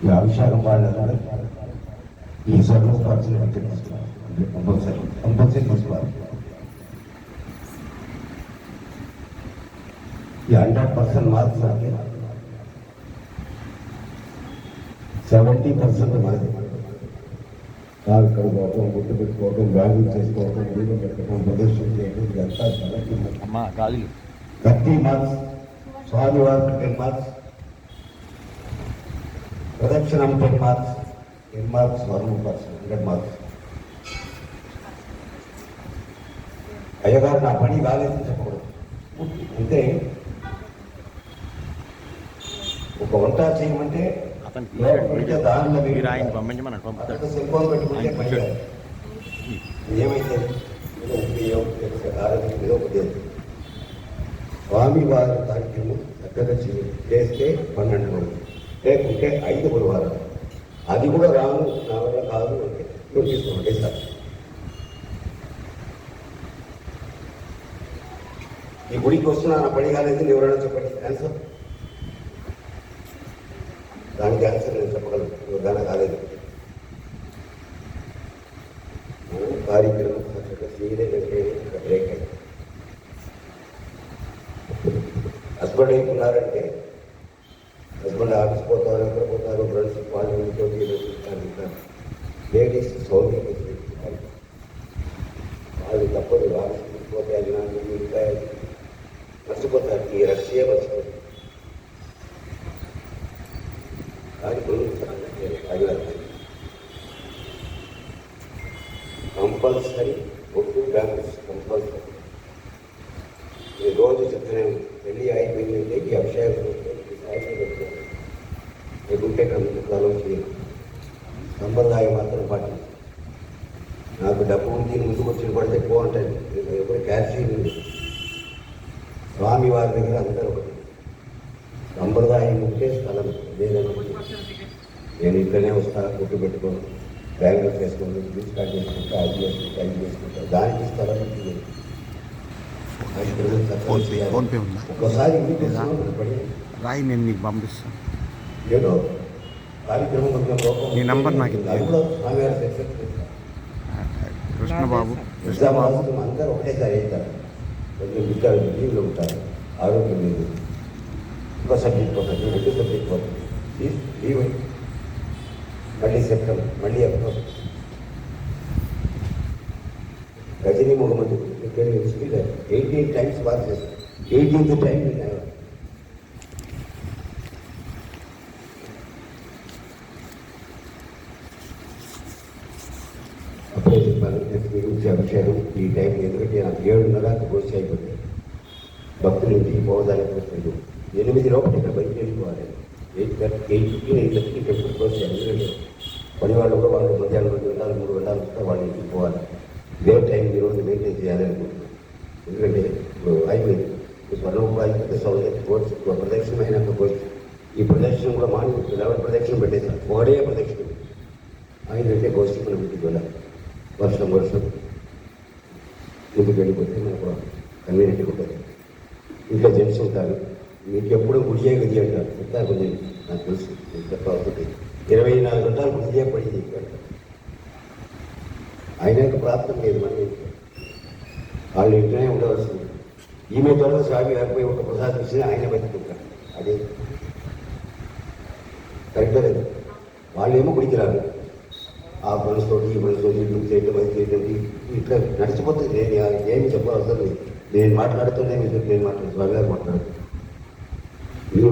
ఈ అభిషేకం వాళ్ళందరూ ఈ సర్వ పర్సన్ కంపల్సరీ తీసుకోవాలి. ఈ 100% మార్క్స్ అంటే 70% మాది. కాలు కడుకోవటం, గుట్టు పెట్టుకోవటం, బ్యాగులు చేసుకోవటం, నీళ్ళు పెట్టడం, ప్రదర్శన చేయడం, ఇదంతా 30 మార్క్స్. స్వామివారికి 10 మార్క్స్, ప్రదక్షిణం 10 మార్క్స్, 10 మార్క్స్, 100 మార్క్స్. అయ్యగారు నా పని కాలేదని చెప్పకూడదు. అంటే ఒక వంట చేయమంటే దానిలో ఏమైతే స్వామి వారి కార్యక్రమం చక్కగా చేస్తే 12 రోజులు, లేకుంటే 5 గురువారం. అది కూడా రాను, నా వల్ల కాదు అంటే నోటీస్ ఒకటేసారి. ఈ గుడికి వస్తున్నా నా పని కాలేదు ఎవరైనా చెప్పండి ఆన్సర్. దానికి ఆన్సర్ నేను చెప్పగలను, దాని కాలేదు. కార్యక్రమం బ్రేక్ అయింది. హస్బెండ్ అయిపోతున్నారంటే హస్బెండ్ ఆఫీస్ పోతారు, ఎక్కడ పోతారు, ఫ్రెండ్స్ వాళ్ళు ఇంట్లో లేడీస్ సౌండ్ వాళ్ళు తప్పదు. ఆఫీస్కి పోతే అది నాకు ఇంకా మర్చిపోతారు. ఈ రష్యే మర్చిపోతారు. కంపల్సరీ ఒట్టు బ్యాంక్స్ కంపల్సరీ. ఈ రోజు చెప్తూనే పెళ్ళి అయిపోయిందంటే ఈ అభిషేకం లేకుంటే కాలం చేయాలి. సంప్రదాయం మాత్రం పాటించాలి. నాకు డబ్బు ఉంది ముందుకు వచ్చిన పడితే బాగుంటుంది. ఎప్పుడు క్యాల్షియం ఉంది. స్వామి వారి దగ్గర అందరూ ఒకటి. సంప్రదాయం ఉంటే స్థలం లేదని నేను ఇంట్లోనే వస్తా, గుట్టు పెట్టుకోను, బ్యాంకులు చేసుకోండి, బీచ్ కార్డు చేసుకుంటా, అది చేసుకుంటా, ఇది చేసుకుంటా. దానికి స్థలం ఒక్కసారి రాయి, నేను నీకు పంపిస్తాను. ఏదో కార్యక్రమం నీ నంబర్ నాకు కృష్ణబాబు అందరూ ఒకటేసారి అవుతారు. కొంచెం విద్యార్థులు లీవ్లో ఉంటారు, ఆరోగ్యం లేదు, ఒక సబ్జెక్ట్ పోతుంది, 2 సబ్జెక్ట్ పోతుంది, లీవ్ మళ్ళీ సెప్టెంబర్, మళ్ళీ అక్టోబర్. గజనీ మొహమ్మద్ 18 టైమ్స్ బాగా చేస్తారు. 18th టైం అప్పుడే చెప్పాను. నెక్స్ట్ మీ గురించి అభిషేకం ఈ టైం, ఎందుకంటే నాకు 7:30 కోర్సు అయిపోతుంది. భక్తులు ఇంటికి పోవడానికి వస్తుంది. 8 లోపల ఇక్కడ బయటికి వెళ్ళిపోవాలి. 8:15 టెంపుల్ క్లోజ్ చేయాలి. ఎందుకంటే పని వాళ్ళు కూడా వాళ్ళు మధ్యాహ్నం 2 గంటలు 3 గంటలు వస్తే వాళ్ళు ఇంటికి పోవాలి. ఇదే టైం ఈరోజు మెయింటైన్ చేయాలి అనుకుంటున్నాను. ఎందుకంటే ఇప్పుడు అయిపోయింది. స్వర్ణోపాధిపతి సౌలభ్య కోర్సు ప్రదక్షిణ అయినాక కోర్సు. ఈ ప్రదక్షిణ కూడా మార్నింగ్ 11 ప్రదక్షిణ పెట్టేశారు. ఒకటే ప్రదక్షిణ 5 గంటలే కోర్సు మనం ఇంటికి వెళ్ళాలి. వర్షం ముందుకు వెళ్ళిపోతే మనకు కన్వీనియంట్గా ఉంటుంది. ఇంట్లో జెంట్స్ ఉంటారు. మీకు ఎప్పుడు గుడియే గది అంటారు. చెప్తారు కొంచెం, నాకు తెలుసు, నేను చెప్పాల్సింది 24 గంటలు గుడియే పడింది అంటారు. ఆయనకు ప్రాప్తం లేదు. మన వాళ్ళు ఇంట్లోనే ఉండవలసింది. ఈమె త్వరగా స్వామి గారిపోయి ఒక ప్రసాదం ఇచ్చిన ఆయన బతుకుంటారు. అదే కరెక్టే లేదు. వాళ్ళేమో గుడికి రాదు. ఆ మనసుతోటి ఈ మనసుతోటి ఇల్లు చేయడం, అది చేయడం, ఇట్లా నడిచిపోతుంది. నేను ఏమి చెప్పవలసిన లేదు. నేను మాట్లాడుతూనే నేను మాట్లాడుతూ స్వామి గారు మాట్లాడుతున్నాను. మీరు